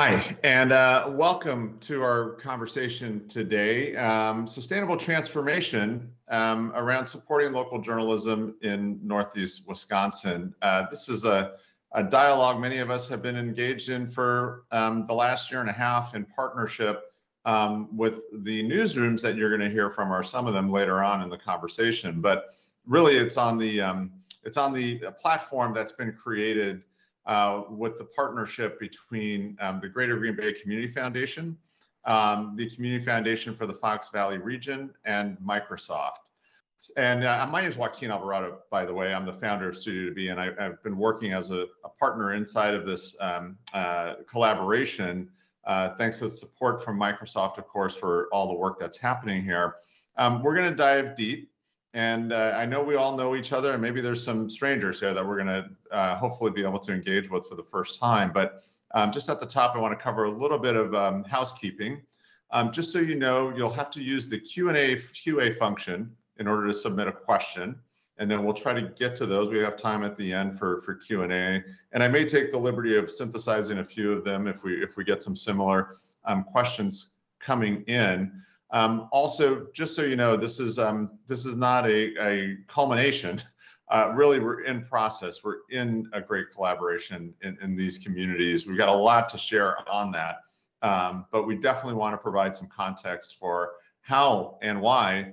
Hi, and welcome to our conversation today, sustainable transformation around supporting local journalism in Northeast Wisconsin. This is a dialogue many of us have been engaged in for the last year and a half in partnership with the newsrooms that you're going to hear from, or some of them later on in the conversation. But really, it's on the platform that's been created with the partnership between the Greater Green Bay Community Foundation, the Community Foundation for the Fox Valley region, and Microsoft. And my name is Joaquin Alvarado, by the way. I'm the founder of Studio to Be, and I've been working as a partner inside of this collaboration, thanks to the support from Microsoft, of course, for all the work that's happening here. We're going to dive deep. And I know we all know each other, and maybe there's some strangers here that we're going to hopefully be able to engage with for the first time. But just at the top, I want to cover a little bit of housekeeping. Just so you know, you'll have to use the QA function in order to submit a question, and then we'll try to get to those. We have time at the end for Q&A, and I may take the liberty of synthesizing a few of them if we get some similar questions coming in. Also, just so you know, this is not a culmination. Really, we're in process. We're in a great collaboration in these communities. We've got a lot to share on that, but we definitely want to provide some context for how and why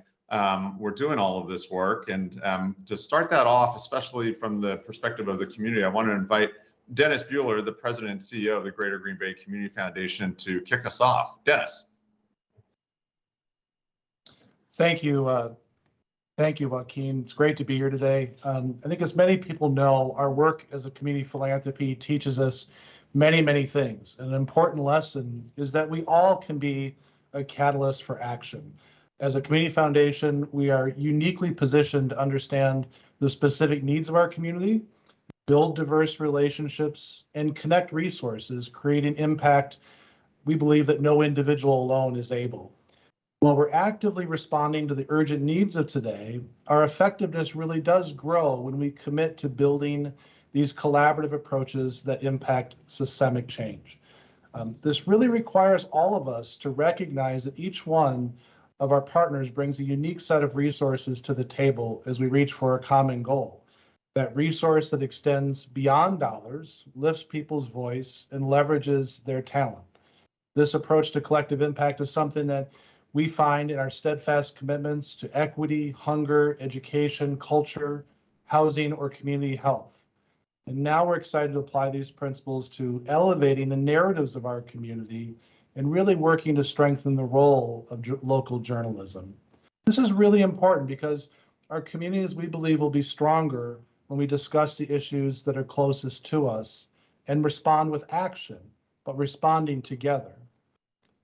we're doing all of this work. And to start that off, especially from the perspective of the community, I want to invite Dennis Buehler, the president and CEO of the Greater Green Bay Community Foundation, to kick us off. Dennis. Thank you. Thank you, Joaquin. It's great to be here today. I think as many people know, our work as a community philanthropy teaches us many, many things. And an important lesson is that we all can be a catalyst for action. As a community foundation, we are uniquely positioned to understand the specific needs of our community, build diverse relationships, and connect resources, creating impact we believe that no individual alone is able. While we're actively responding to the urgent needs of today, our effectiveness really does grow when we commit to building these collaborative approaches that impact systemic change. This really requires all of us to recognize that each one of our partners brings a unique set of resources to the table as we reach for a common goal. That resource that extends beyond dollars, lifts people's voice, and leverages their talent. This approach to collective impact is something that we find in our steadfast commitments to equity, hunger, education, culture, housing, or community health. And now we're excited to apply these principles to elevating the narratives of our community and really working to strengthen the role of local journalism. This is really important because our communities, we believe, will be stronger when we discuss the issues that are closest to us and respond with action, but responding together.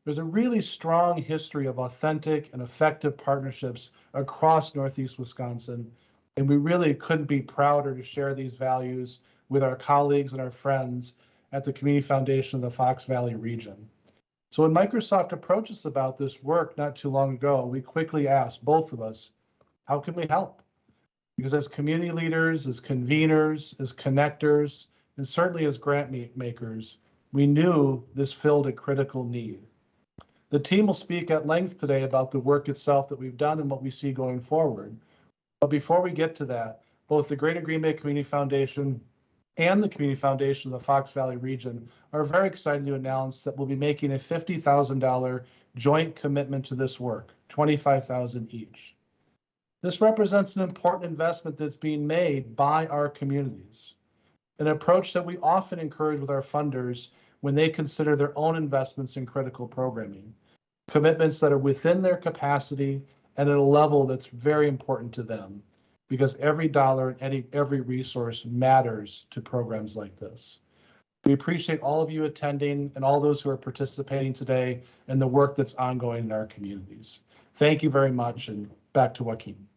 There's a really strong history of authentic and effective partnerships across Northeast Wisconsin, and we really couldn't be prouder to share these values with our colleagues and our friends at the Community Foundation of the Fox Valley region. So when Microsoft approached us about this work not too long ago, we quickly asked, both of us, how can we help? Because as community leaders, as conveners, as connectors, and certainly as grant makers, we knew this filled a critical need. The team will speak at length today about the work itself that we've done and what we see going forward. But before we get to that, both the Greater Green Bay Community Foundation and the Community Foundation of the Fox Valley region are very excited to announce that we'll be making a $50,000 joint commitment to this work, $25,000 each. This represents an important investment that's being made by our communities, an approach that we often encourage with our funders when they consider their own investments in critical programming. Commitments that are within their capacity and at a level that's very important to them, because every dollar and every resource matters to programs like this. We appreciate all of you attending and all those who are participating today and the work that's ongoing in our communities. Thank you very much, and back to Joaquin.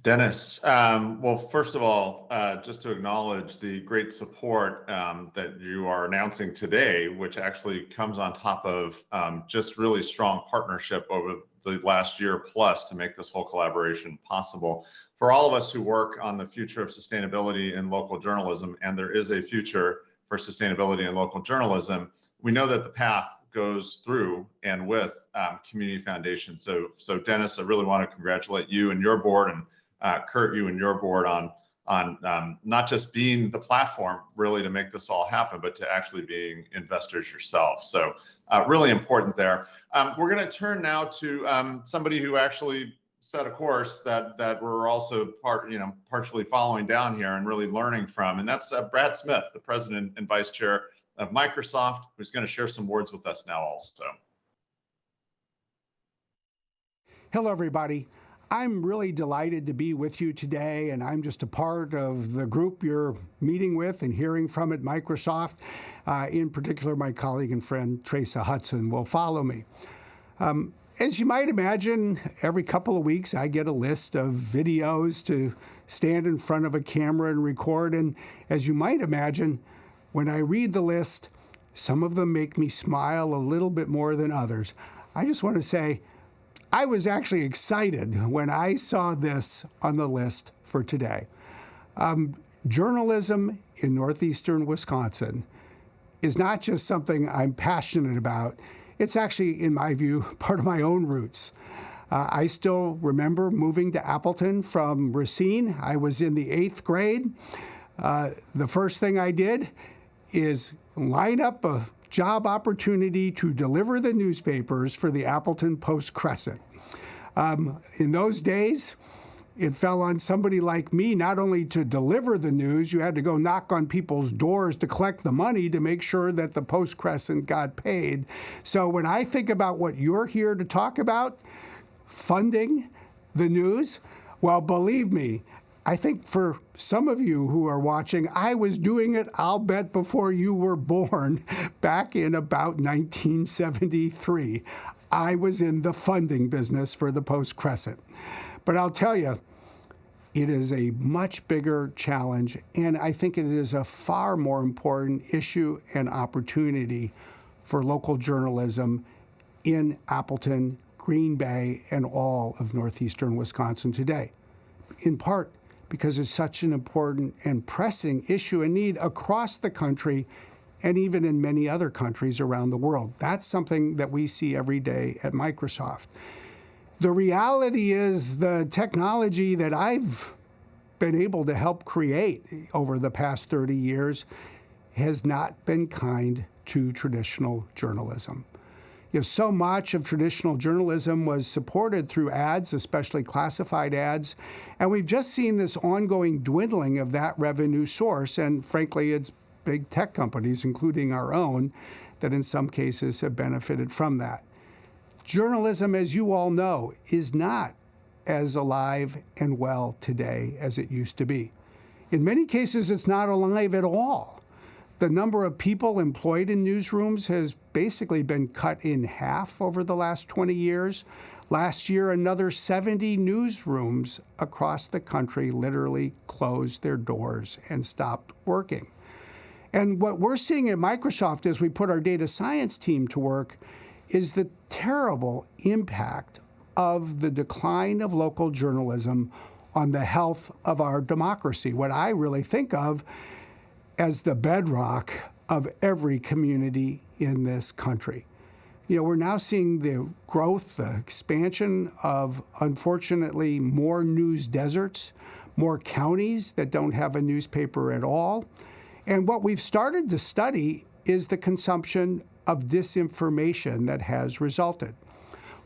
Dennis, well, first of all, just to acknowledge the great support that you are announcing today, which actually comes on top of just really strong partnership over the last year plus to make this whole collaboration possible. For all of us who work on the future of sustainability in local journalism, and there is a future for sustainability in local journalism, we know that the path goes through and with community foundation. So Dennis, I really want to congratulate you and your board, and Kurt, you and your board on not just being the platform really to make this all happen, but to actually being investors yourself. So really important there. We're going to turn now to somebody who actually set a course that we're also partially following down here and really learning from, and that's Brad Smith, the president and vice chair of Microsoft, who's going to share some words with us now also. Hello, everybody. I'm really delighted to be with you today, and I'm just a part of the group you're meeting with and hearing from at Microsoft. In particular, my colleague and friend, Teresa Hudson, will follow me. As you might imagine, every couple of weeks I get a list of videos to stand in front of a camera and record, and as you might imagine, when I read the list, some of them make me smile a little bit more than others. I just want to say, I was actually excited when I saw this on the list for today. Journalism in northeastern Wisconsin is not just something I'm passionate about. It's actually, in my view, part of my own roots. I still remember moving to Appleton from Racine. I was in the 8th grade. The first thing I did is line up a job opportunity to deliver the newspapers for the Appleton Post-Crescent. In those days, it fell on somebody like me not only to deliver the news, you had to go knock on people's doors to collect the money to make sure that the Post-Crescent got paid. So when I think about what you're here to talk about, funding the news, well, believe me, I think for some of you who are watching, I was doing it, I'll bet, before you were born, back in about 1973. I was in the funding business for the Post-Crescent. But I'll tell you, it is a much bigger challenge, and I think it is a far more important issue and opportunity for local journalism in Appleton, Green Bay, and all of northeastern Wisconsin today, in part because it's such an important and pressing issue and need across the country and even in many other countries around the world. That's something that we see every day at Microsoft. The reality is the technology that I've been able to help create over the past 30 years has not been kind to traditional journalism. So much of traditional journalism was supported through ads, especially classified ads, and we've just seen this ongoing dwindling of that revenue source, and frankly, it's big tech companies, including our own, that in some cases have benefited from that. Journalism, as you all know, is not as alive and well today as it used to be. In many cases, it's not alive at all. The number of people employed in newsrooms has basically been cut in half over the last 20 years. Last year, another 70 newsrooms across the country literally closed their doors and stopped working. And what we're seeing at Microsoft as we put our data science team to work is the terrible impact of the decline of local journalism on the health of our democracy, what I really think of as the bedrock of every community in this country. We're now seeing the growth, the expansion of, unfortunately, more news deserts, more counties that don't have a newspaper at all. And what we've started to study is the consumption of disinformation that has resulted.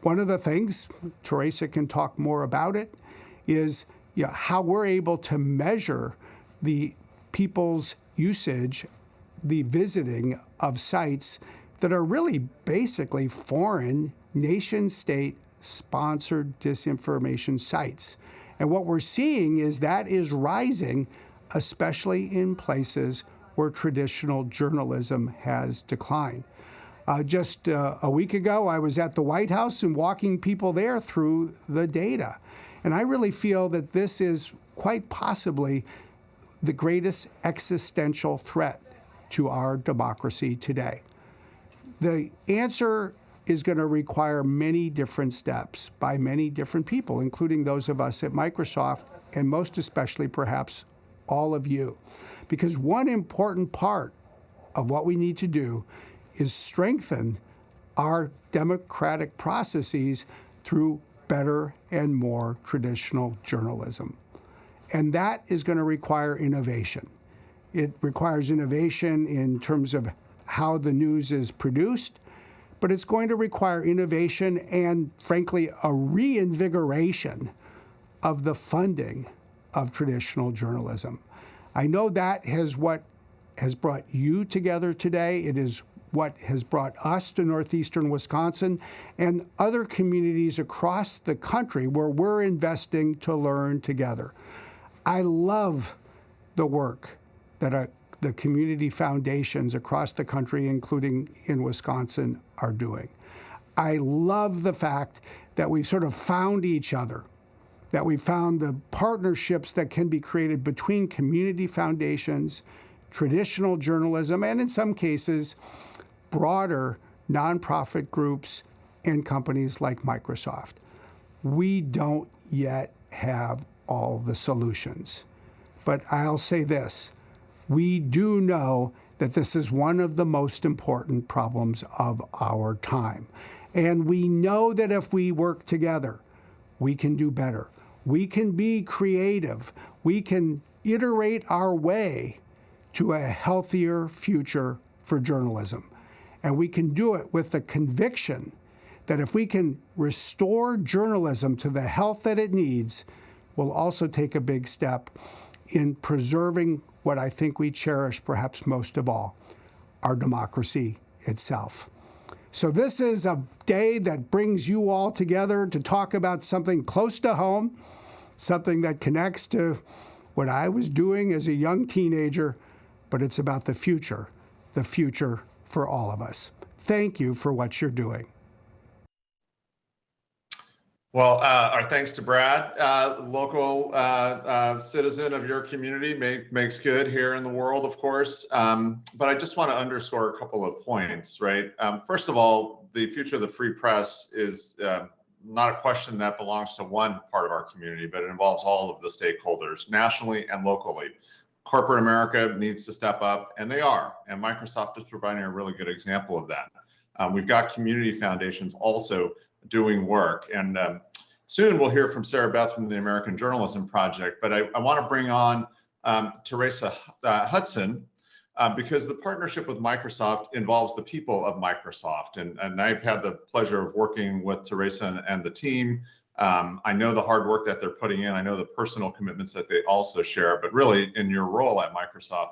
One of the things, Teresa can talk more about it, is how we're able to measure the people's usage, the visiting of sites that are really basically foreign nation-state sponsored disinformation sites. And what we're seeing is that is rising, especially in places where traditional journalism has declined. Just a week ago, I was at the White House and walking people there through the data. And I really feel that this is quite possibly the greatest existential threat to our democracy today. The answer is going to require many different steps by many different people, including those of us at Microsoft, and most especially perhaps all of you. Because one important part of what we need to do is strengthen our democratic processes through better and more traditional journalism. And that is going to require innovation. It requires innovation in terms of how the news is produced, but it's going to require innovation and, frankly, a reinvigoration of the funding of traditional journalism. I know that is what has brought you together today. It is what has brought us to northeastern Wisconsin and other communities across the country where we're investing to learn together. I love the work that the community foundations across the country, including in Wisconsin, are doing. I love the fact that we've sort of found each other, that we found the partnerships that can be created between community foundations, traditional journalism, and in some cases, broader nonprofit groups and companies like Microsoft. We don't yet have all the solutions. But I'll say this, we do know that this is one of the most important problems of our time. And we know that if we work together, we can do better. We can be creative. We can iterate our way to a healthier future for journalism. And we can do it with the conviction that if we can restore journalism to the health that it needs, we'll also take a big step in preserving what I think we cherish perhaps most of all, our democracy itself. So this is a day that brings you all together to talk about something close to home, something that connects to what I was doing as a young teenager, but it's about the future for all of us. Thank you for what you're doing. Well, our thanks to Brad, local citizen of your community, makes good here in the world, of course. But I just want to underscore a couple of points, right? First of all, the future of the free press is not a question that belongs to one part of our community, but it involves all of the stakeholders, nationally and locally. Corporate America needs to step up, and they are. And Microsoft is providing a really good example of that. We've got community foundations also doing work. And soon we'll hear from Sarah Beth from the American Journalism Project, but I want to bring on Teresa Hudson because the partnership with Microsoft involves the people of Microsoft. And I've had the pleasure of working with Teresa and the team. I know the hard work that they're putting in. I know the personal commitments that they also share, but really in your role at Microsoft,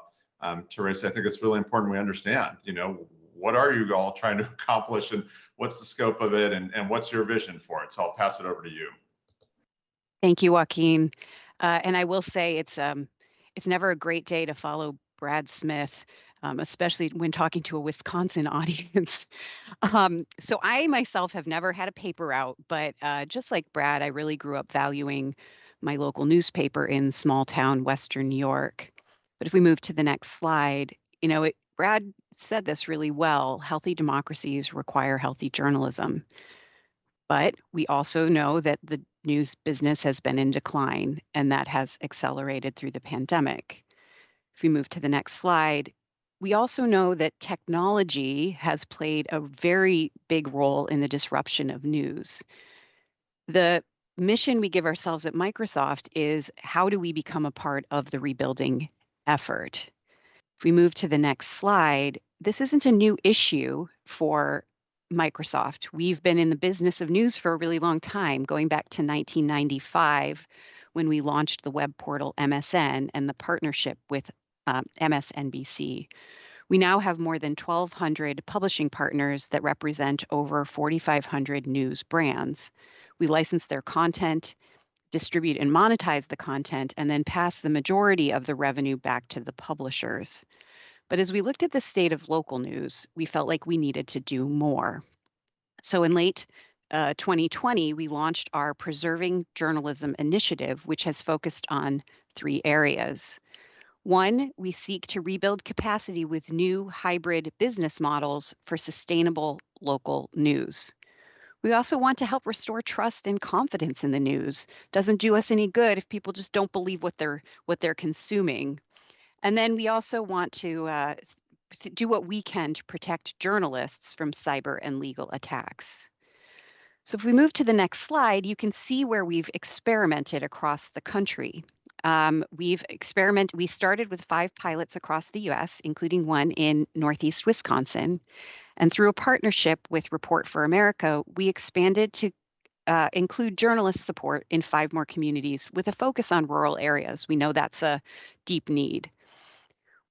Teresa, I think it's really important we understand, what are you all trying to accomplish and what's the scope of it and what's your vision for it? So I'll pass it over to you. Thank you, Joaquin. And I will say it's never a great day to follow Brad Smith, especially when talking to a Wisconsin audience. So I myself have never had a paper out, but just like Brad, I really grew up valuing my local newspaper in small town Western New York. But if we move to the next slide, Brad said this really well. Healthy democracies require healthy journalism. But we also know that the news business has been in decline, and that has accelerated through the pandemic. If we move to the next slide, we also know that technology has played a very big role in the disruption of news. The mission we give ourselves at Microsoft is how do we become a part of the rebuilding effort? If we move to the next slide, this isn't a new issue for Microsoft. We've been in the business of news for a really long time, going back to 1995 when we launched the web portal MSN and the partnership with MSNBC. We now have more than 1,200 publishing partners that represent over 4,500 news brands. We license their content, distribute and monetize the content, and then pass the majority of the revenue back to the publishers. But as we looked at the state of local news, we felt like we needed to do more. So in late 2020, we launched our Preserving Journalism initiative, which has focused on 3 areas. 1, we seek to rebuild capacity with new hybrid business models for sustainable local news. We also want to help restore trust and confidence in the news. Doesn't do us any good if people just don't believe what they're consuming. And then we also want to do what we can to protect journalists from cyber and legal attacks. So if we move to the next slide, you can see where we've experimented across the country. We started with 5 pilots across the US, including one in Northeast Wisconsin. And through a partnership with Report for America, we expanded to include journalist support in 5 more communities with a focus on rural areas. We know that's a deep need.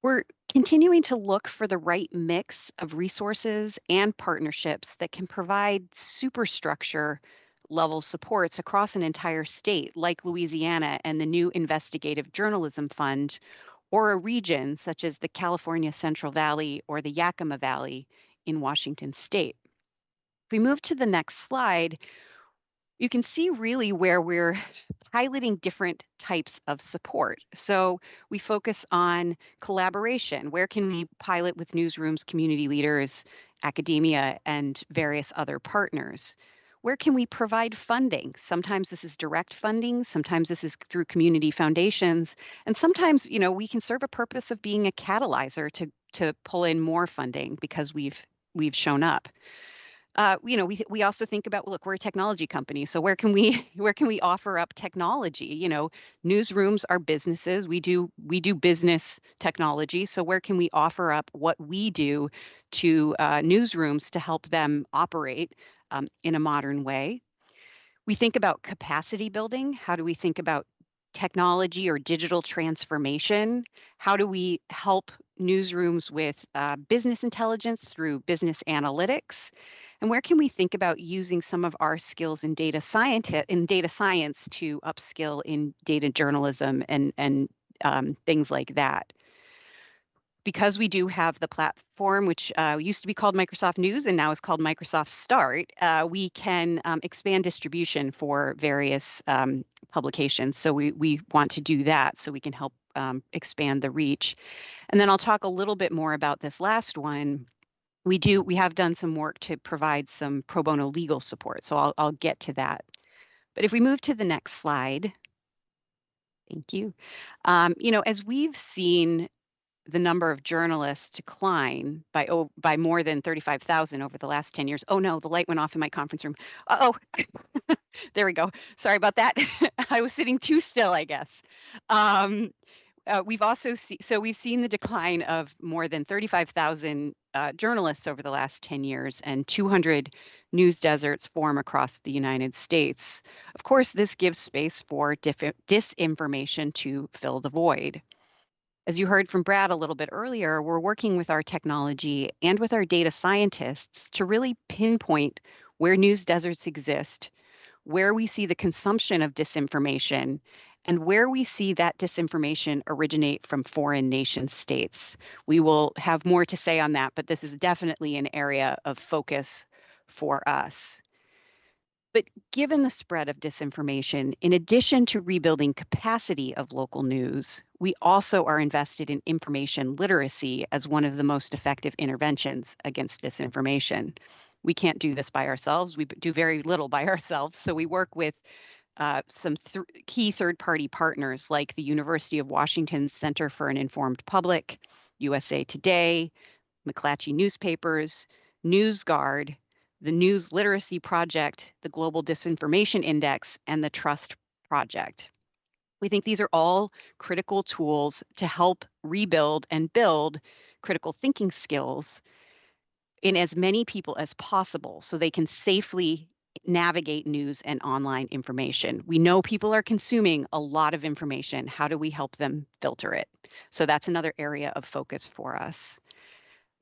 We're continuing to look for the right mix of resources and partnerships that can provide superstructure level supports across an entire state, like Louisiana and the new Investigative Journalism Fund, or a region such as the California Central Valley or the Yakima Valley in Washington state. If we move to the next slide, you can see really where we're piloting different types of support. So we focus on collaboration. Where can we pilot with newsrooms, community leaders, academia, and various other partners? Where can we provide funding? Sometimes this is direct funding, sometimes this is through community foundations, and sometimes, we can serve a purpose of being a catalyzer to pull in more funding because we've shown up. We also think about, look, we're a technology company, so where can we offer up technology? Newsrooms are businesses. We do business technology. So where can we offer up what we do to newsrooms to help them operate in a modern way? We think about capacity building. How do we think about technology or digital transformation? How do we help newsrooms with business intelligence through business analytics? And where can we think about using some of our skills in data science to upskill in data journalism and things like that? Because we do have the platform, which used to be called Microsoft News and now is called Microsoft Start, we can expand distribution for various publications. So we want to do that so we can help expand the reach. And then I'll talk a little bit more about this last one. We have done some work to provide some pro bono legal support. So I'll get to that. But if we move to the next slide, thank you. As we've seen the number of journalists decline by more than 35,000 over the last 10 years. Oh no, the light went off in my conference room. Uh-oh, there we go. Sorry about that. I was sitting too still, I guess. We've seen the decline of more than 35,000 journalists over the last 10 years, and 200 news deserts form across the United States. Of course, this gives space for disinformation to fill the void. As you heard from Brad a little bit earlier, we're working with our technology and with our data scientists to really pinpoint where news deserts exist, where we see the consumption of disinformation, and where we see that disinformation originate from foreign nation states. We will have more to say on that, but this is definitely an area of focus for us. But given the spread of disinformation, in addition to rebuilding capacity of local news, we also are invested in information literacy as one of the most effective interventions against disinformation. We can't do this by ourselves. We do very little by ourselves. So we work with some key third-party partners like the University of Washington's Center for an Informed Public, USA Today, McClatchy Newspapers, NewsGuard, the News Literacy Project, the Global Disinformation Index, and the Trust Project. We think these are all critical tools to help rebuild and build critical thinking skills in as many people as possible so they can safely navigate news and online information. We know people are consuming a lot of information. How do we help them filter it? So that's another area of focus for us.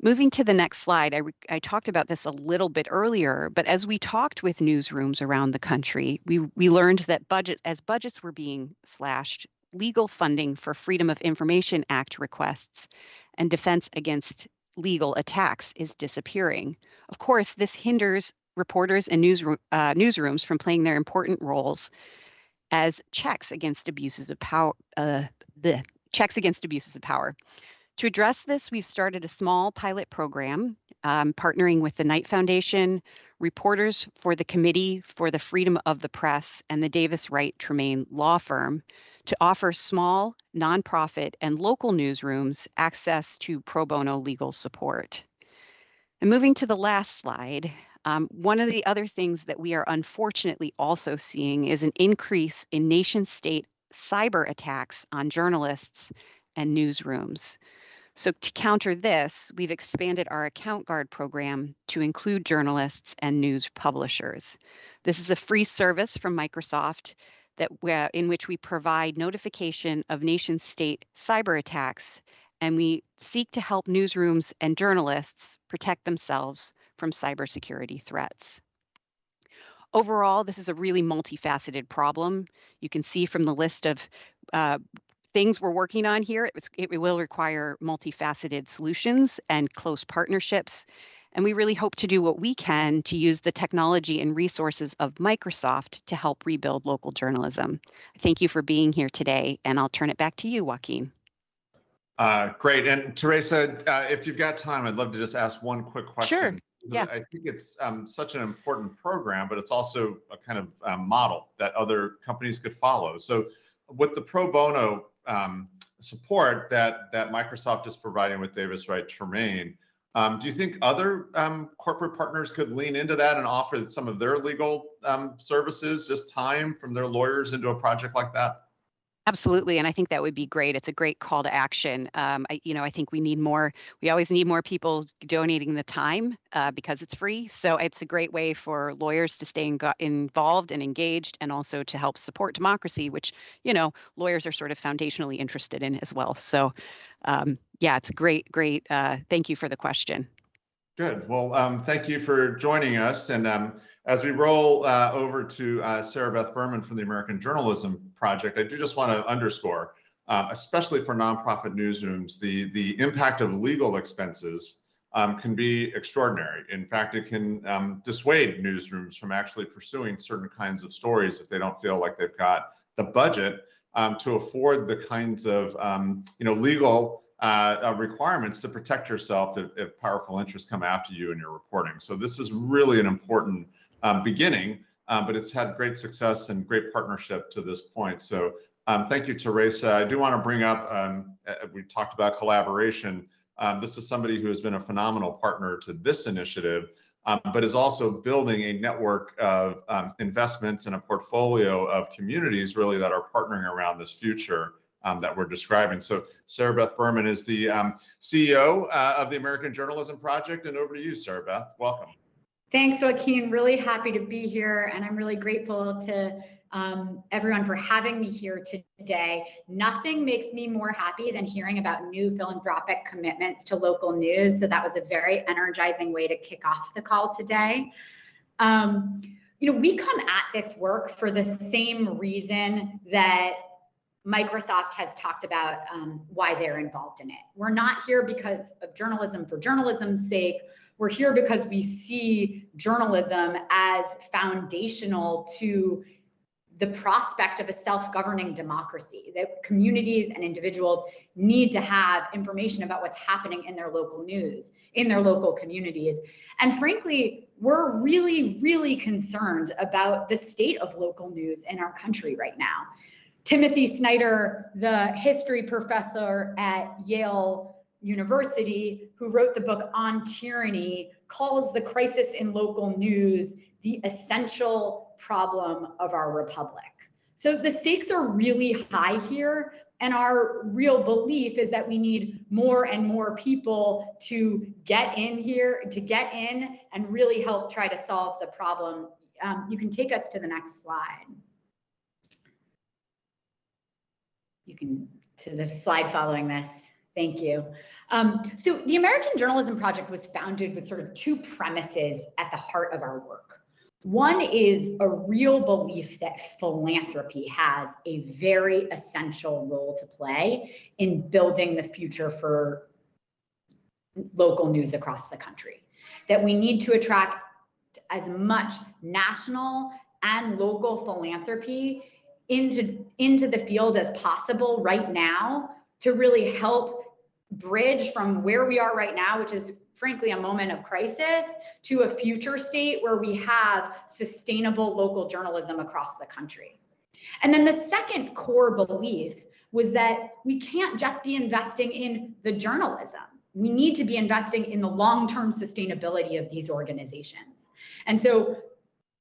Moving to the next slide, I talked about this a little bit earlier, but as we talked with newsrooms around the country, we learned that budgets were being slashed, legal funding for Freedom of Information Act requests and defense against legal attacks is disappearing. Of course, this hinders reporters and newsrooms from playing their important roles as checks against abuses of power. To address this, we've started a small pilot program, partnering with the Knight Foundation, Reporters for the Committee for the Freedom of the Press, and the Davis Wright Tremaine Law Firm to offer small, nonprofit, and local newsrooms access to pro bono legal support. And moving to the last slide, one of the other things that we are unfortunately also seeing is an increase in nation-state cyber attacks on journalists and newsrooms. So to counter this, we've expanded our Account Guard program to include journalists and news publishers. This is a free service from Microsoft in which we provide notification of nation-state cyber attacks, and we seek to help newsrooms and journalists protect themselves from cybersecurity threats. Overall, this is a really multifaceted problem. You can see from the list of things we're working on here, it will require multifaceted solutions and close partnerships. And we really hope to do what we can to use the technology and resources of Microsoft to help rebuild local journalism. Thank you for being here today, and I'll turn it back to you, Joaquin. Great. And Teresa, if you've got time, I'd love to just ask one quick question. Sure. Yeah. I think it's such an important program, but it's also a kind of model that other companies could follow. So with the pro bono support that Microsoft is providing with Davis Wright Tremaine, do you think other corporate partners could lean into that and offer some of their legal services, just time from their lawyers into a project like that? Absolutely, and I think that would be great. It's a great call to action. I think we always need more people donating the time because it's free. So it's a great way for lawyers to stay involved and engaged, and also to help support democracy, which, lawyers are sort of foundationally interested in as well. So yeah, it's a great, thank you for the question. Good. Well, thank you for joining us. And as we roll over to Sarah Beth Berman from the American Journalism Project, I do just want to underscore, especially for nonprofit newsrooms, the impact of legal expenses can be extraordinary. In fact, it can dissuade newsrooms from actually pursuing certain kinds of stories if they don't feel like they've got the budget to afford the kinds of legal requirements to protect yourself if powerful interests come after you in your reporting. So this is really an important beginning, but it's had great success and great partnership to this point. So thank you, Teresa. I do want to bring up, we talked about collaboration. This is somebody who has been a phenomenal partner to this initiative, but is also building a network of investments and a portfolio of communities really that are partnering around this future that we're describing. So Sarah Beth Berman is the CEO of the American Journalism Project, and over to you, Sarah Beth. Welcome. Thanks, Joaquin. Really happy to be here, and I'm really grateful to everyone for having me here today. Nothing makes me more happy than hearing about new philanthropic commitments to local news. So that was a very energizing way to kick off the call today. We come at this work for the same reason that Microsoft has talked about why they're involved in it. We're not here because of journalism for journalism's sake. We're here because we see journalism as foundational to the prospect of a self-governing democracy, that communities and individuals need to have information about what's happening in their local news, in their local communities. And frankly, we're really, really concerned about the state of local news in our country right now. Timothy Snyder, the history professor at Yale University, who wrote the book On Tyranny, calls the crisis in local news the essential problem of our republic. So the stakes are really high here, and our real belief is that we need more and more people to get in here, to get in and really help try to solve the problem. You can take us to the next slide. You can to the slide following this. Thank you. So the American Journalism Project was founded with sort of two premises at the heart of our work. One is a real belief that philanthropy has a very essential role to play in building the future for local news across the country. That we need to attract as much national and local philanthropy into the field as possible right now to really help bridge from where we are right now, which is frankly a moment of crisis, to a future state where we have sustainable local journalism across the country. And then the second core belief was that we can't just be investing in the journalism. We need to be investing in the long-term sustainability of these organizations. And so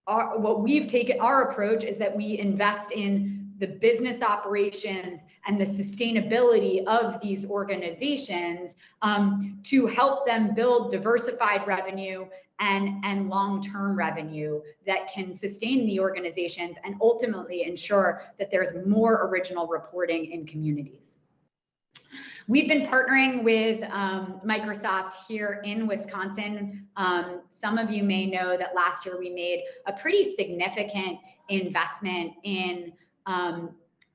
what we've taken, our approach is that we invest in the business operations and the sustainability of these organizations to help them build diversified revenue and long-term revenue that can sustain the organizations and ultimately ensure that there's more original reporting in communities. We've been partnering with Microsoft here in Wisconsin. Some of you may know that last year we made a pretty significant investment in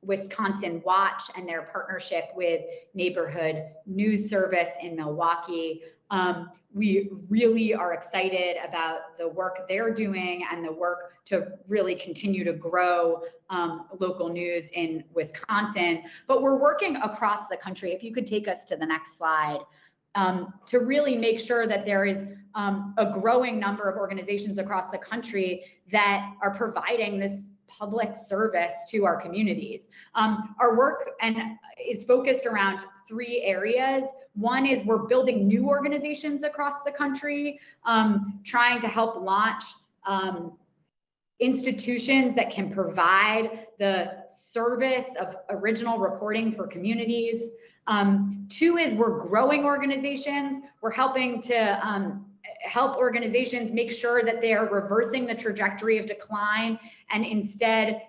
Wisconsin Watch and their partnership with Neighborhood News Service in Milwaukee. We really are excited about the work they're doing and the work to really continue to grow local news in Wisconsin. But we're working across the country. If you could take us to the next slide, to really make sure that there is a growing number of organizations across the country that are providing this public service to our communities. Our work is focused around 3 areas. One is we're building new organizations across the country, trying to help launch institutions that can provide the service of original reporting for communities. 2 is we're growing organizations. We're helping to help organizations make sure that they are reversing the trajectory of decline and instead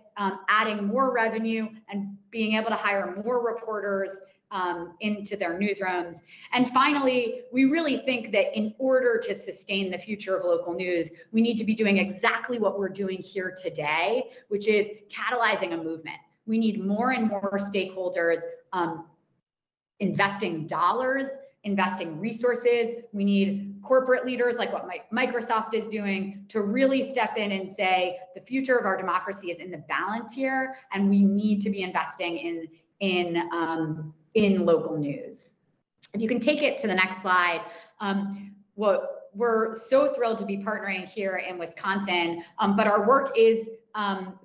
adding more revenue and being able to hire more reporters into their newsrooms. And finally, we really think that in order to sustain the future of local news, we need to be doing exactly what we're doing here today, which is catalyzing a movement. We need more and more stakeholders investing dollars, investing resources. We need corporate leaders like what Microsoft is doing to really step in and say the future of our democracy is in the balance here, and we need to be investing in local news. If you can take it to the next slide, we're so thrilled to be partnering here in Wisconsin, but our work is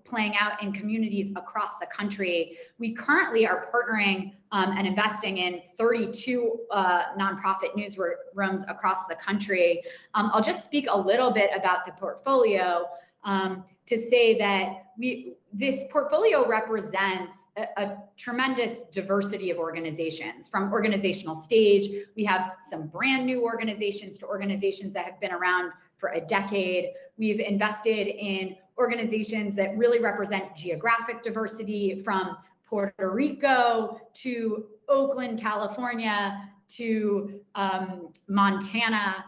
playing out in communities across the country. We currently are partnering and investing in 32 nonprofit newsrooms across the country. I'll just speak a little bit about the portfolio to say that this portfolio represents a tremendous diversity of organizations. From organizational stage, we have some brand new organizations to organizations that have been around for a decade. We've invested in organizations that really represent geographic diversity, from Puerto Rico to Oakland, California, to Montana.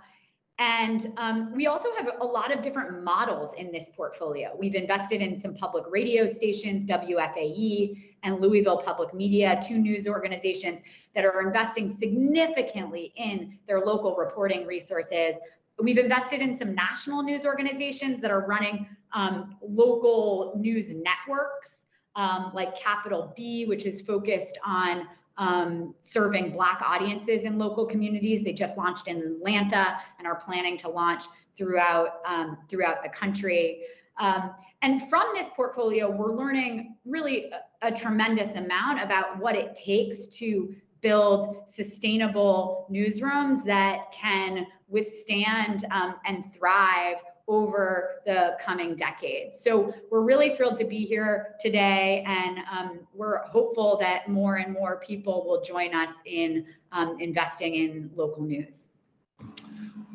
And we also have a lot of different models in this portfolio. We've invested in some public radio stations, WFAE and Louisville Public Media, 2 news organizations that are investing significantly in their local reporting resources. We've invested in some national news organizations that are running local news networks, like Capital B, which is focused on serving Black audiences in local communities. They just launched in Atlanta and are planning to launch throughout the country. And from this portfolio, we're learning really a tremendous amount about what it takes to build sustainable newsrooms that can withstand and thrive over the coming decades. So we're really thrilled to be here today, and we're hopeful that more and more people will join us in investing in local news.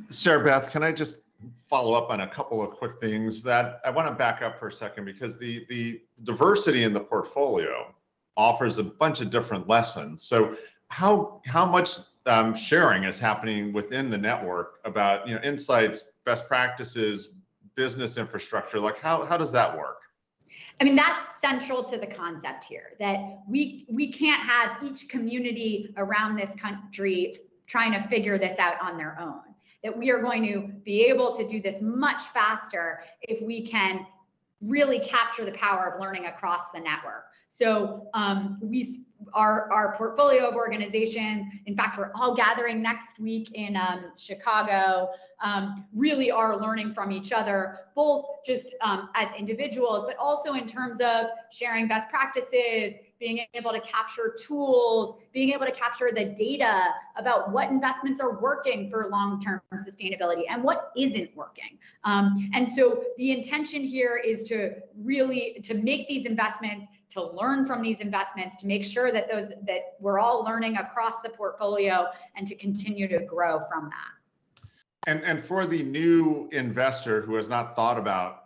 Sarah Beth, can I just follow up on a couple of quick things that I want to back up for a second, because the diversity in the portfolio offers a bunch of different lessons. So how much sharing is happening within the network about insights, best practices, business infrastructure? Like how does that work? I mean, that's central to the concept here, that we can't have each community around this country trying to figure this out on their own, that we are going to be able to do this much faster if we can really capture the power of learning across the network. So our portfolio of organizations, in fact, we're all gathering next week in Chicago, really are learning from each other, both just as individuals, but also in terms of sharing best practices, being able to capture tools, being able to capture the data about what investments are working for long-term sustainability and what isn't working. And so the intention here is to really make these investments, to learn from these investments, to make sure that we're all learning across the portfolio and to continue to grow from that. And for the new investor who has not thought about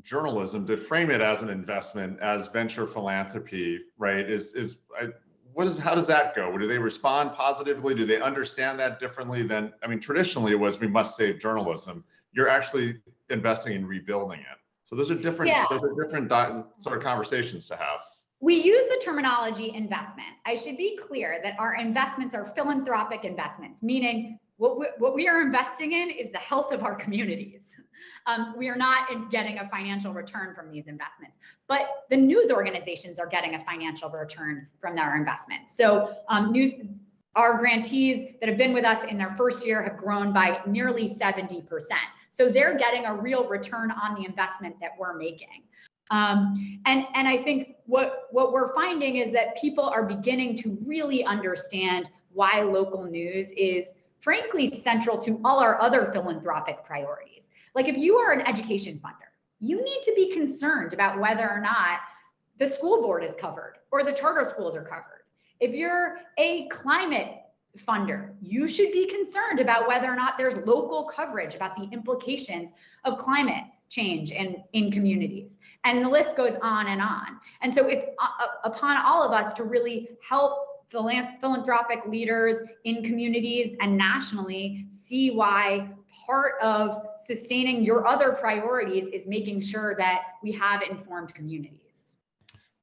journalism, to frame it as an investment, as venture philanthropy, right? How does that go? Do they respond positively? Do they understand that differently than, I mean, traditionally it was, we must save journalism. You're actually investing in rebuilding it. So those are different, sort of conversations to have. We use the terminology investment. I should be clear that our investments are philanthropic investments, meaning what we are investing in is the health of our communities. We are not getting a financial return from these investments, but the news organizations are getting a financial return from their investments. So our grantees that have been with us in their first year have grown by nearly 70%. So they're getting a real return on the investment that we're making. And I think what we're finding is that people are beginning to really understand why local news is frankly central to all our other philanthropic priorities. Like if you are an education funder, you need to be concerned about whether or not the school board is covered or the charter schools are covered. If you're a climate funder, you should be concerned about whether or not there's local coverage about the implications of climate change in communities. And the list goes on and on. And so it's upon all of us to really help philanthropic leaders in communities and nationally see why part of sustaining your other priorities is making sure that we have informed communities.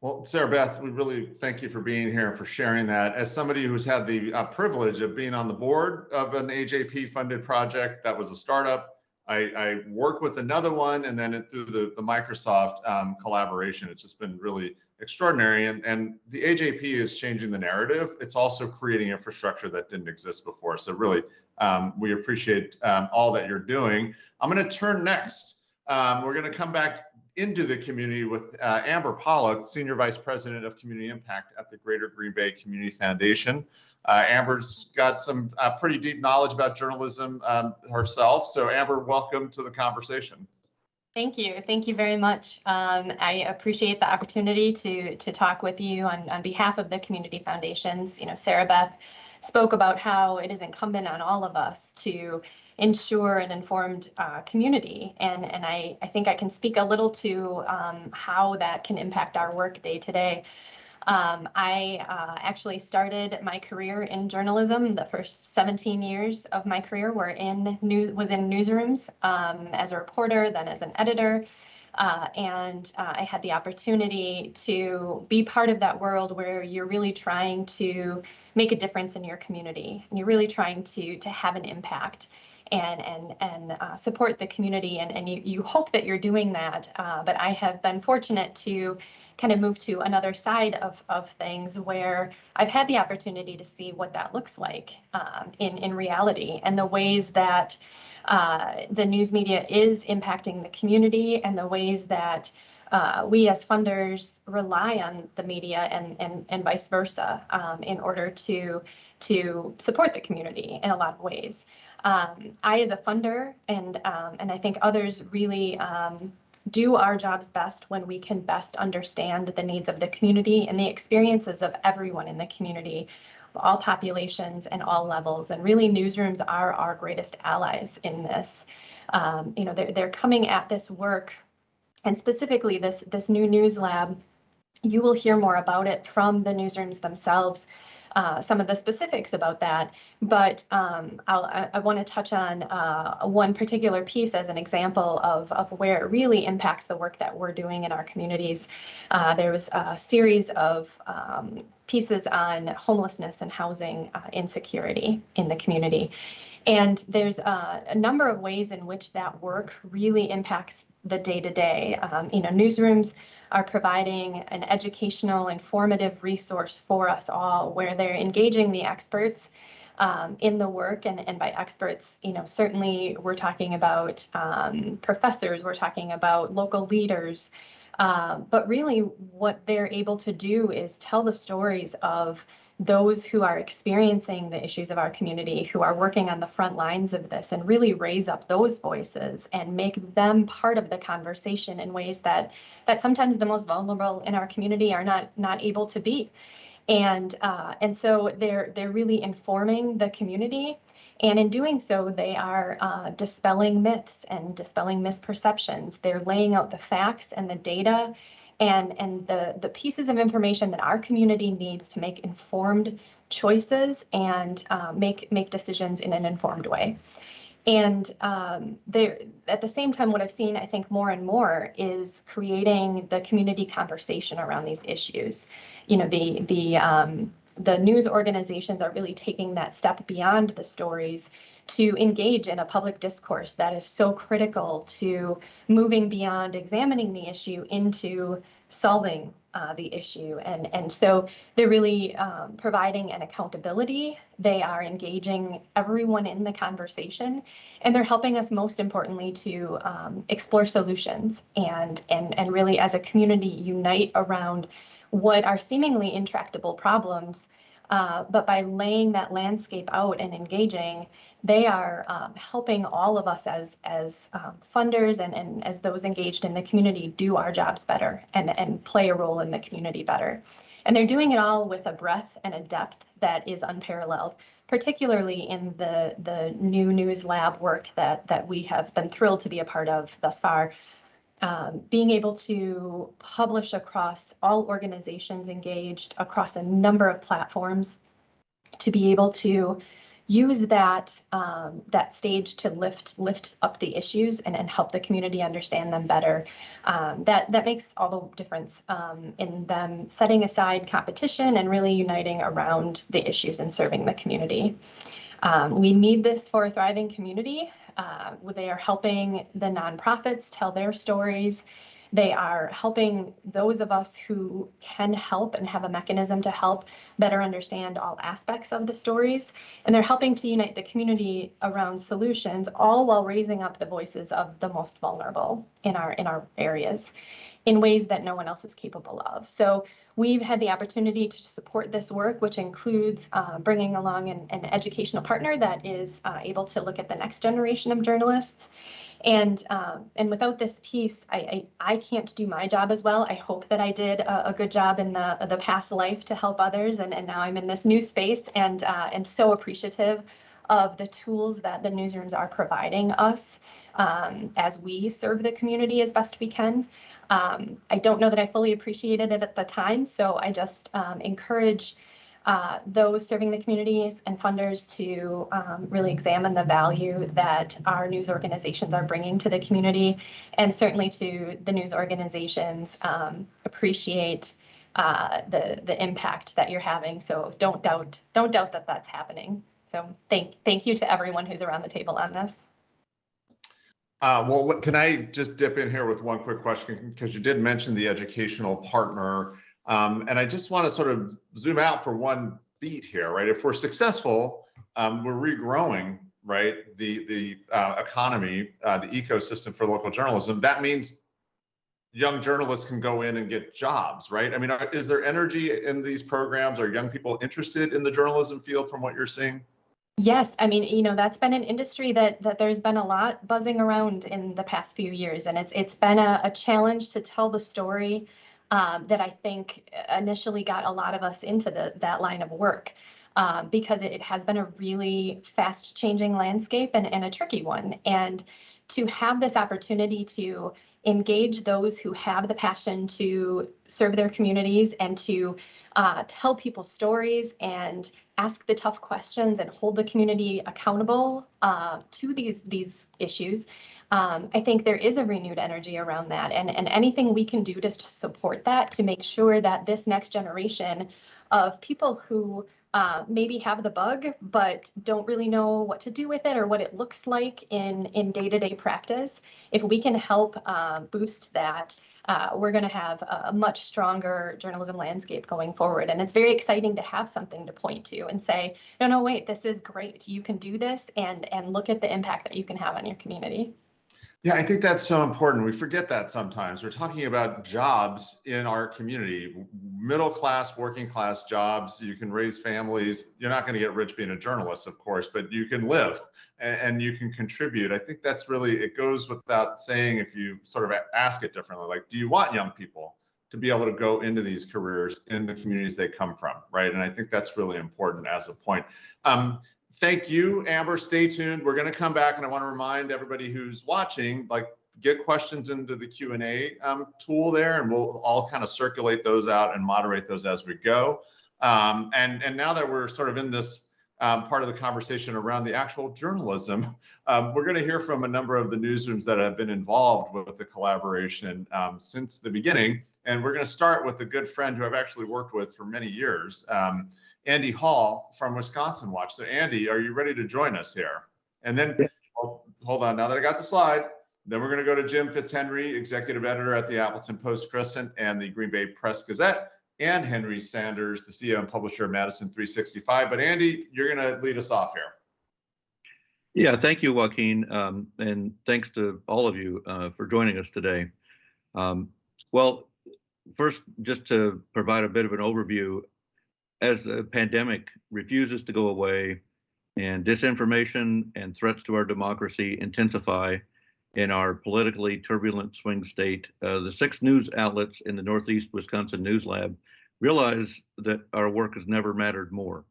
Well, Sarah Beth, we really thank you for being here and for sharing that. As somebody who's had the privilege of being on the board of an AJP funded project that was a startup, I work with another one, and then through the Microsoft collaboration, it's just been really extraordinary. And the AJP is changing the narrative. It's also creating infrastructure that didn't exist before. So really, we appreciate all that you're doing. I'm going to turn next. We're going to come back into the community with Amber Pollock, Senior Vice President of Community Impact at the Greater Green Bay Community Foundation. Amber's got some pretty deep knowledge about journalism herself. So Amber, welcome to the conversation. Thank you. Thank you very much. I appreciate the opportunity to talk with you on behalf of the community foundations. You know, Sarah Beth spoke about how it is incumbent on all of us to ensure an informed community. And I think I can speak a little to how that can impact our work day to day. I actually started my career in journalism. The first 17 years of my career was in newsrooms as a reporter, then as an editor. And I had the opportunity to be part of that world where you're really trying to make a difference in your community, and you're really trying to have an impact and support the community, and you hope that you're doing that. But I have been fortunate to kind of move to another side of things where I've had the opportunity to see what that looks like in reality, and the ways that the news media is impacting the community, and the ways that we as funders rely on the media and vice versa in order to support the community in a lot of ways. I, as a funder, and I think others really do our jobs best when we can best understand the needs of the community and the experiences of everyone in the community, all populations and all levels. And really, newsrooms are our greatest allies in this. You know, they're coming at this work, and specifically this new news lab. You will hear more about it from the newsrooms themselves. Some of the specifics about that, but I want to touch on one particular piece as an example of where it really impacts the work that we're doing in our communities. There was a series of pieces on homelessness and housing insecurity in the community. And there's a number of ways in which that work really impacts the day-to-day. You know, newsrooms are providing an educational, informative resource for us all, where they're engaging the experts in the work. And by experts, certainly we're talking about professors, we're talking about local leaders, but really what they're able to do is tell the stories of those who are experiencing the issues of our community, who are working on the front lines of this, and really raise up those voices and make them part of the conversation in ways that sometimes the most vulnerable in our community are not able to be. And so they're really informing the community. And in doing so, they are dispelling myths and dispelling misperceptions. They're laying out the facts and the data and the pieces of information that our community needs to make informed choices and make decisions in an informed way. And at the same time, what I've seen, I think, more and more is creating the community conversation around these issues. The news organizations are really taking that step beyond the stories to engage in a public discourse that is so critical to moving beyond examining the issue into solving the issue. And so they're really providing an accountability. They are engaging everyone in the conversation, and they're helping us, most importantly, to explore solutions and really, as a community, unite around what are seemingly intractable problems. But by laying that landscape out and engaging, they are helping all of us as funders and as those engaged in the community do our jobs better and play a role in the community better. And they're doing it all with a breadth and a depth that is unparalleled, particularly in the new news lab work that we have been thrilled to be a part of thus far. Being able to publish across all organizations engaged across a number of platforms, to be able to use that stage to lift up the issues and help the community understand them better. That makes all the difference in them setting aside competition and really uniting around the issues and serving the community. We need this for a thriving community. They are helping the nonprofits tell their stories. They are helping those of us who can help and have a mechanism to help better understand all aspects of the stories. And they're helping to unite the community around solutions, all while raising up the voices of the most vulnerable in our areas in ways that no one else is capable of. So we've had the opportunity to support this work, which includes bringing along an educational partner that is able to look at the next generation of journalists. And without this piece, I can't do my job as well. I hope that I did a good job in the past life to help others, and now I'm in this new space, and so appreciative of the tools that the newsrooms are providing us as we serve the community as best we can. I don't know that I fully appreciated it at the time, so I just encourage those serving the communities and funders to really examine the value that our news organizations are bringing to the community, and certainly to the news organizations appreciate the impact that you're having. So don't doubt that that's happening. So thank you to everyone who's around the table on this. Well, can I just dip in here with one quick question, because you did mention the educational partner. And I just want to sort of zoom out for one beat here, right? If we're successful, we're regrowing, right, the economy, the ecosystem for local journalism. That means young journalists can go in and get jobs, right? I mean, is there energy in these programs? Are young people interested in the journalism field from what you're seeing? Yes, I mean, that's been an industry that there's been a lot buzzing around in the past few years, and it's been a challenge to tell the story that I think initially got a lot of us into that line of work, because it has been a really fast changing landscape and a tricky one. And to have this opportunity to engage those who have the passion to serve their communities and to tell people stories and ask the tough questions and hold the community accountable to these issues. I think there is a renewed energy around that, and anything we can do to support that, to make sure that this next generation of people who maybe have the bug, but don't really know what to do with it or what it looks like in day-to-day practice. If we can help boost that, we're going to have a much stronger journalism landscape going forward. And it's very exciting to have something to point to and say, no, wait, this is great. You can do this, and look at the impact that you can have on your community. Yeah, I think that's so important. We forget that sometimes. We're talking about jobs in our community, middle class, working class jobs. You can raise families. You're not going to get rich being a journalist, of course, but you can live and you can contribute. I think that's really, it goes without saying if you sort of ask it differently, like, do you want young people to be able to go into these careers in the communities they come from, right? And I think that's really important as a point. Thank you, Amber. Stay tuned. We're going to come back, and I want to remind everybody who's watching, like, get questions into the Q&A tool there, and we'll all kind of circulate those out and moderate those as we go. And now that we're sort of in this part of the conversation around the actual journalism, we're going to hear from a number of the newsrooms that have been involved with the collaboration since the beginning. And we're going to start with a good friend who I've actually worked with for many years, Andy Hall from Wisconsin Watch. So Andy, are you ready to join us here? And then, hold on, now that I got the slide, then we're going to go to Jim Fitzhenry, executive editor at the Appleton Post-Crescent and the Green Bay Press Gazette, and Henry Sanders, the CEO and publisher of Madison 365. But Andy, you're going to lead us off here. Yeah, thank you, Joaquin, and thanks to all of you for joining us today. Well, first, just to provide a bit of an overview, as the pandemic refuses to go away and disinformation and threats to our democracy intensify in our politically turbulent swing state, the 6 news outlets in the Northeast Wisconsin News Lab realize that our work has never mattered more.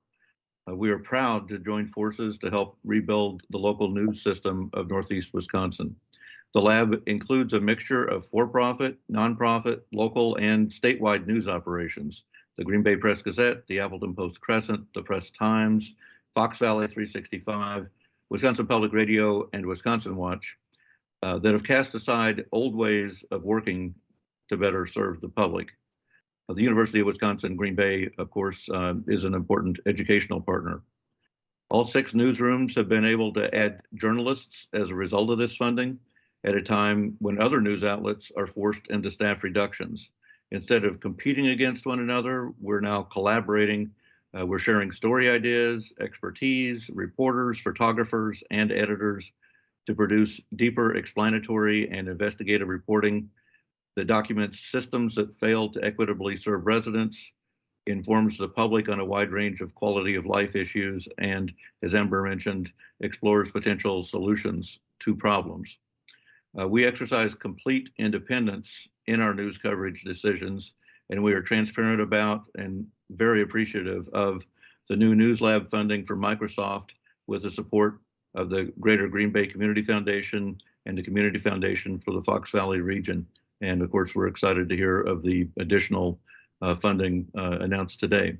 We are proud to join forces to help rebuild the local news system of Northeast Wisconsin. The lab includes a mixture of for-profit, nonprofit, local, and statewide news operations. The Green Bay Press Gazette, the Appleton Post-Crescent, the Press Times, Fox Valley 365, Wisconsin Public Radio, and Wisconsin Watch that have cast aside old ways of working to better serve the public. The University of Wisconsin Green Bay, of course, is an important educational partner. All 6 newsrooms have been able to add journalists as a result of this funding at a time when other news outlets are forced into staff reductions. Instead of competing against one another, we're now collaborating. We're sharing story ideas, expertise, reporters, photographers, and editors to produce deeper explanatory and investigative reporting that documents systems that fail to equitably serve residents, informs the public on a wide range of quality of life issues, and, as Amber mentioned, explores potential solutions to problems. We exercise complete independence in our news coverage decisions, and we are transparent about and very appreciative of the new News Lab funding from Microsoft with the support of the Greater Green Bay Community Foundation and the Community Foundation for the Fox Valley region. And of course, we're excited to hear of the additional funding announced today.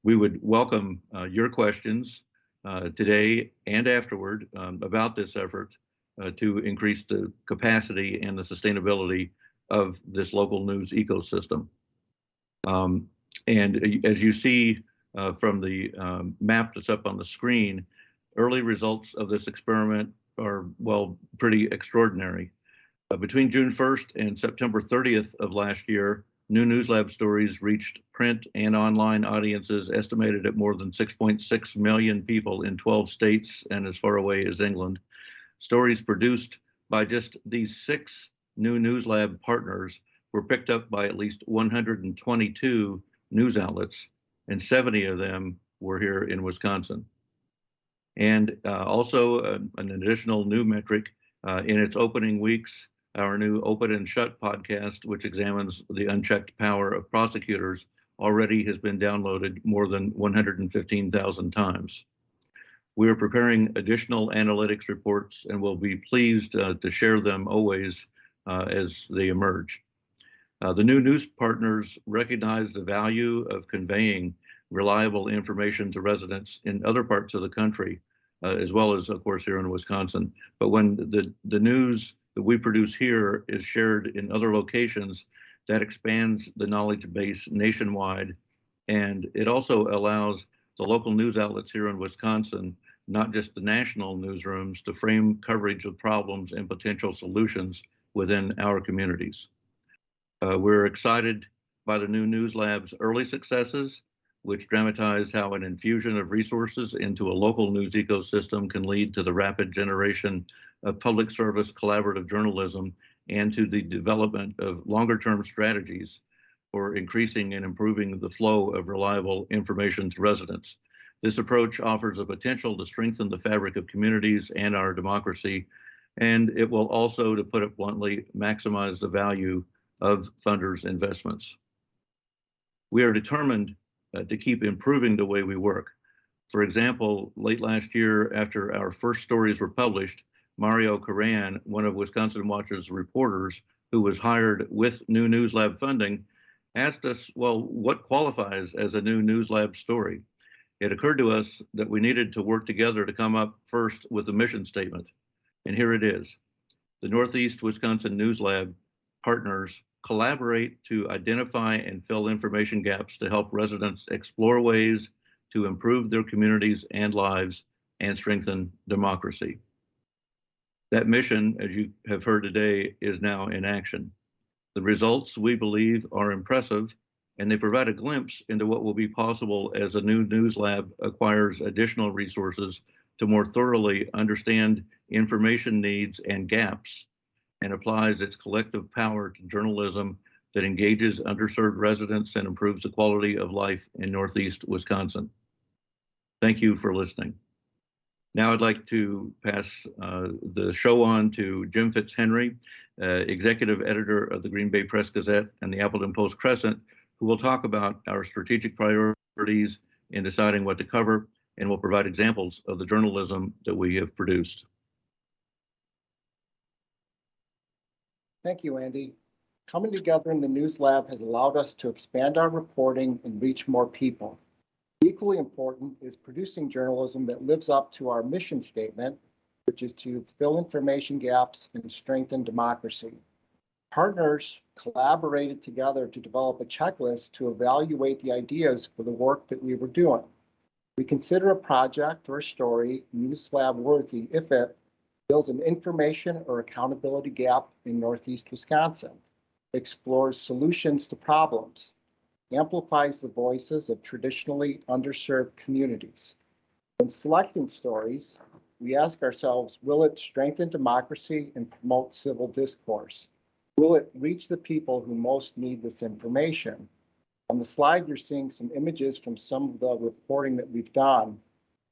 We would welcome your questions today and afterward about this effort to increase the capacity and the sustainability of this local news ecosystem. And as you see from the map that's up on the screen, early results of this experiment are, well, pretty extraordinary. Between June 1st and September 30th of last year, new News Lab stories reached print and online audiences estimated at more than 6.6 million people in 12 states and as far away as England. Stories produced by just these 6 new News Lab partners were picked up by at least 122 news outlets, and 70 of them were here in Wisconsin. And also an additional new metric, in its opening weeks, our new Open and Shut podcast, which examines the unchecked power of prosecutors, already has been downloaded more than 115,000 times. We are preparing additional analytics reports and will be pleased to share them always as they emerge. The new news partners recognize the value of conveying reliable information to residents in other parts of the country, as well as, of course, here in Wisconsin. But when the news that we produce here is shared in other locations, that expands the knowledge base nationwide And it also allows the local news outlets here in Wisconsin, not just the national newsrooms, to frame coverage of problems and potential solutions within our communities. We're excited by the new News Lab's early successes, which dramatize how an infusion of resources into a local news ecosystem can lead to the rapid generation of public service collaborative journalism and to the development of longer-term strategies for increasing and improving the flow of reliable information to residents. This approach offers a potential to strengthen the fabric of communities and our democracy, and it will also, to put it bluntly, maximize the value of funders' investments. We are determined to keep improving the way we work. For example, late last year, after our first stories were published, Mario Coran, one of Wisconsin Watch's reporters who was hired with new News Lab funding, asked us, well, what qualifies as a new News Lab story? It occurred to us that we needed to work together to come up first with a mission statement. And here it is. The Northeast Wisconsin News Lab partners collaborate to identify and fill information gaps to help residents explore ways to improve their communities and lives and strengthen democracy. That mission, as you have heard today, is now in action. The results, we believe, are impressive, and they provide a glimpse into what will be possible as a new News Lab acquires additional resources to more thoroughly understand information needs and gaps and applies its collective power to journalism that engages underserved residents and improves the quality of life in Northeast Wisconsin. Thank you for listening. Now I'd like to pass the show on to Jim Fitzhenry, Executive Editor of the Green Bay Press Gazette and the Appleton Post-Crescent, who will talk about our strategic priorities in deciding what to cover and will provide examples of the journalism that we have produced. Thank you, Andy. Coming together in the News Lab has allowed us to expand our reporting and reach more people. Equally important is producing journalism that lives up to our mission statement, which is to fill information gaps and strengthen democracy. Partners collaborated together to develop a checklist to evaluate the ideas for the work that we were doing. We consider a project or a story News Lab worthy if it fills an information or accountability gap in Northeast Wisconsin, explores solutions to problems, amplifies the voices of traditionally underserved communities. When selecting stories, we ask ourselves, will it strengthen democracy and promote civil discourse? Will it reach the people who most need this information? On the slide, you're seeing some images from some of the reporting that we've done,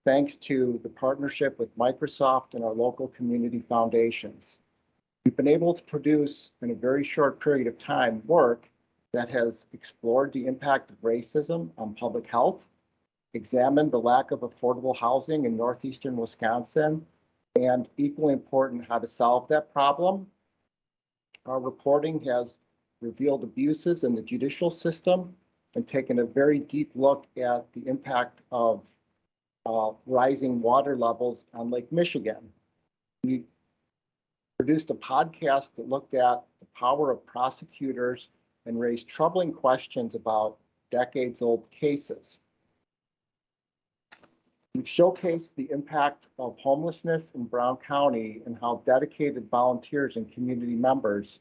thanks to the partnership with Microsoft and our local community foundations. We've been able to produce, in a very short period of time, work that has explored the impact of racism on public health, examined the lack of affordable housing in northeastern Wisconsin, and equally important, how to solve that problem. Our reporting has revealed abuses in the judicial system and taken a very deep look at the impact of rising water levels on Lake Michigan. We produced a podcast that looked at the power of prosecutors and raised troubling questions about decades-old cases. We've showcased the impact of homelessness in Brown County and how dedicated volunteers and community members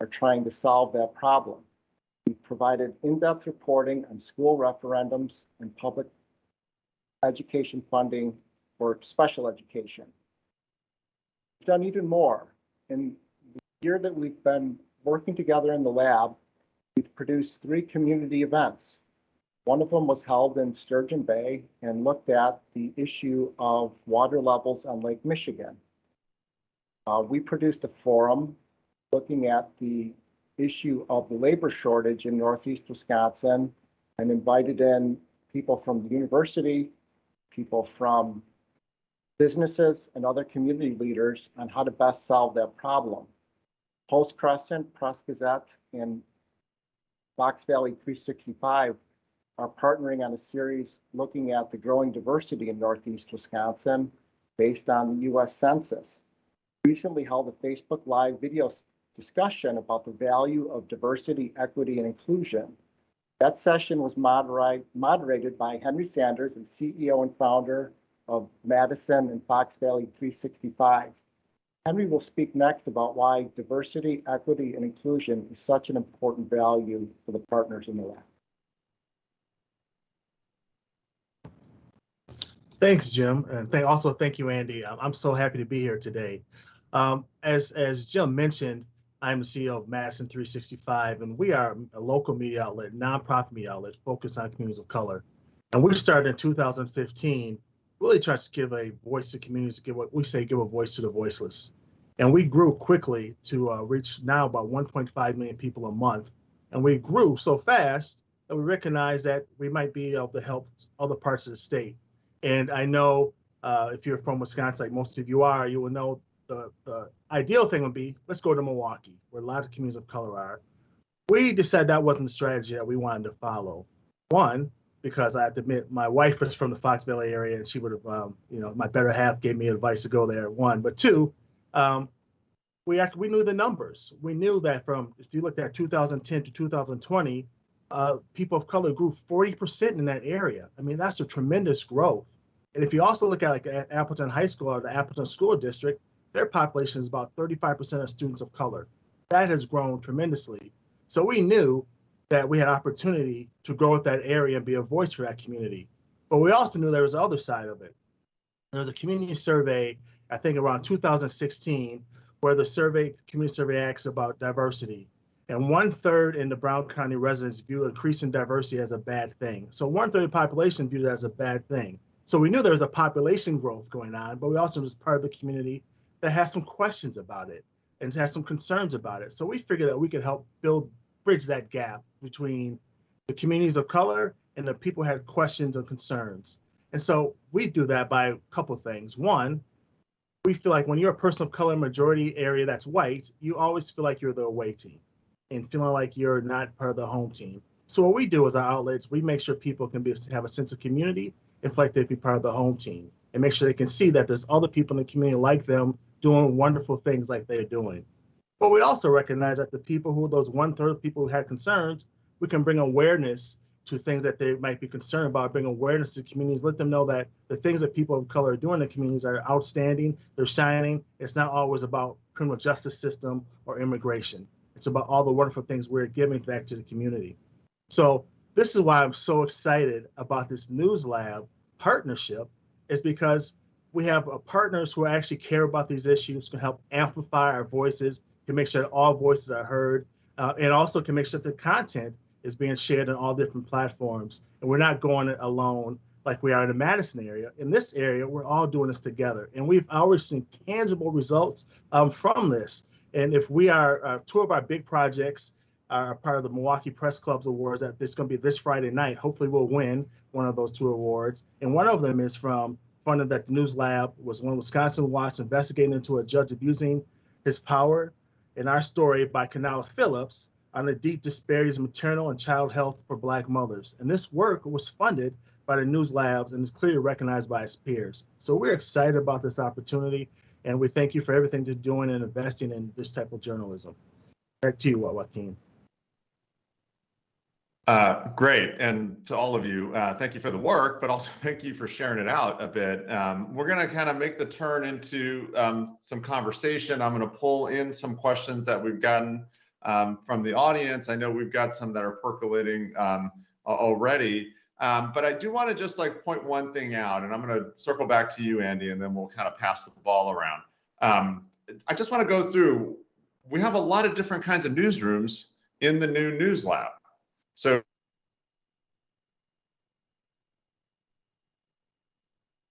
are trying to solve that problem. We've provided in-depth reporting on school referendums and public education funding for special education. We've done even more. In the year that we've been working together in the lab, we've produced 3 community events. One of them was held in Sturgeon Bay and looked at the issue of water levels on Lake Michigan. We produced a forum looking at the issue of the labor shortage in Northeast Wisconsin and invited in people from the university, people from businesses, and other community leaders on how to best solve that problem. Post-Crescent, Press Gazette, and Fox Valley 365 are partnering on a series looking at the growing diversity in Northeast Wisconsin based on the U.S. Census. We recently held a Facebook Live video discussion about the value of diversity, equity, and inclusion. That session was moderated by Henry Sanders, the CEO and founder of Madison and Fox Valley 365. Henry will speak next about why diversity, equity, and inclusion is such an important value for the partners in the lab. Thanks, Jim, and also thank you, Andy. I'm so happy to be here today. As Jim mentioned, I'm the CEO of Madison 365, and we are a local media outlet, nonprofit media outlet focused on communities of color. And we started in 2015, really trying to give a voice to communities, to give what we say, give a voice to the voiceless. And we grew quickly to reach now about 1.5 million people a month. And we grew so fast that we recognized that we might be able to help other parts of the state. And I know if you're from Wisconsin, like most of you are, you will know the ideal thing would be, let's go to Milwaukee, where a lot of communities of color are. We decided that wasn't the strategy that we wanted to follow. One, because I have to admit, my wife was from the Fox Valley area, and she would have, my better half gave me advice to go there, one. But two, we knew the numbers. We knew that if you looked at 2010 to 2020, people of color grew 40% in that area. I mean, that's a tremendous growth. And if you also look at at Appleton High School or the Appleton School District, their population is about 35% of students of color. That has grown tremendously. So we knew that we had opportunity to grow with that area and be a voice for that community. But we also knew there was the other side of it. There was a community survey, I think around 2016, where the community survey asks about diversity. And 1/3 in the Brown County residents view increasing diversity as a bad thing. So 1/3 of the population viewed it as a bad thing. So we knew there was a population growth going on, but we also was part of the community that has some questions about it and has some concerns about it. So we figured that we could help bridge that gap between the communities of color and the people who had questions and concerns. And so we do that by a couple of things. One, we feel like when you're a person of color in a majority area that's white, you always feel like you're the away team and feeling like you're not part of the home team. So what we do as our outlets, we make sure people can have a sense of community and feel like they'd be part of the home team, and make sure they can see that there's other people in the community like them doing wonderful things like they're doing. But we also recognize that the people those 1/3 of people who had concerns, we can bring awareness to things that they might be concerned about, bring awareness to communities, let them know that the things that people of color are doing in the communities are outstanding, they're shining. It's not always about criminal justice system or immigration. It's about all the wonderful things we're giving back to the community. So this is why I'm so excited about this News Lab partnership, is because we have partners who actually care about these issues, can help amplify our voices, can make sure that all voices are heard, and also can make sure that the content is being shared on all different platforms. And we're not going it alone like we are in the Madison area. In this area, we're all doing this together. And we've already seen tangible results from this. And if we are, two of our big projects are part of the Milwaukee Press Club's awards that this is going to be this Friday night. Hopefully we'll win one of those 2 awards. And one of them is from funded that the News Lab was when Wisconsin Watch investigating into a judge abusing his power. In our story by Kanala Phillips on the deep disparities in maternal and child health for Black mothers. And this work was funded by the News Labs and is clearly recognized by its peers. So we're excited about this opportunity, and we thank you for everything you're doing and investing in this type of journalism. Back to you, Joaquin. Great. And to all of you, thank you for the work, but also thank you for sharing it out a bit. We're going to kind of make the turn into some conversation. I'm going to pull in some questions that we've gotten from the audience. I know we've got some that are percolating already, but I do want to just point one thing out, and I'm going to circle back to you, Andy, and then we'll kind of pass the ball around. I just want to go through, we have a lot of different kinds of newsrooms in the new News Lab. So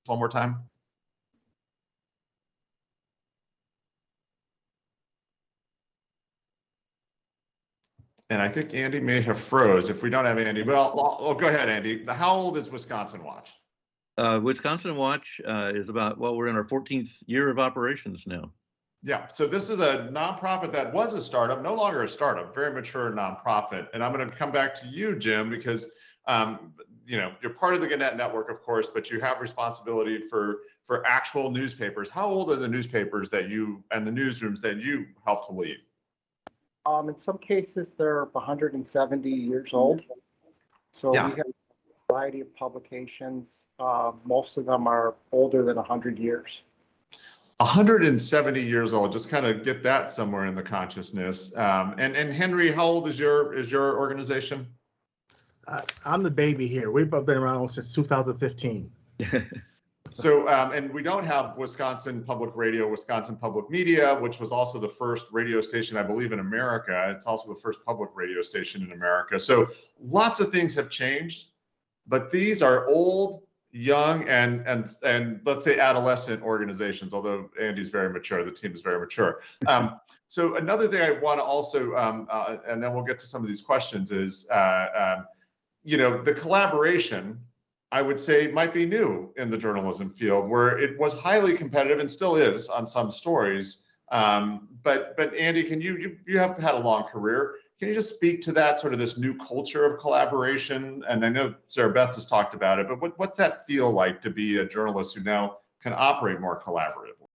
one more time. And I think Andy may have froze if we don't have Andy, but I'll go ahead, Andy. How old is Wisconsin Watch? Wisconsin Watch is about, well, we're in our 14th year of operations now. Yeah, so this is a nonprofit that was a startup, no longer a startup, very mature nonprofit. And I'm going to come back to you, Jim, because you're part of the Gannett Network, of course, but you have responsibility for actual newspapers. How old are the newspapers that you and the newsrooms that you help to lead? In some cases, they're 170 years old. So Yeah. we have a variety of publications. Most of them are older than 100 years. 170 years old. Just kind of get that somewhere in the consciousness. And Henry, how old is your organization? I'm the baby here. We've been around since 2015. So, and we don't have Wisconsin Public Radio, Wisconsin Public Media, which was also the first radio station, I believe, in America. It's also the first public radio station in America. So lots of things have changed, but these are old, young, and let's say adolescent organizations, although Andy's very mature, the team is very mature. So another thing I want to also, and then we'll get to some of these questions, is, the collaboration, I would say, might be new in the journalism field, where it was highly competitive and still is on some stories. But Andy, you have had a long career. Can you just speak to that, sort of this new culture of collaboration? And I know Sarah Beth has talked about it, but what's that feel like to be a journalist who now can operate more collaboratively?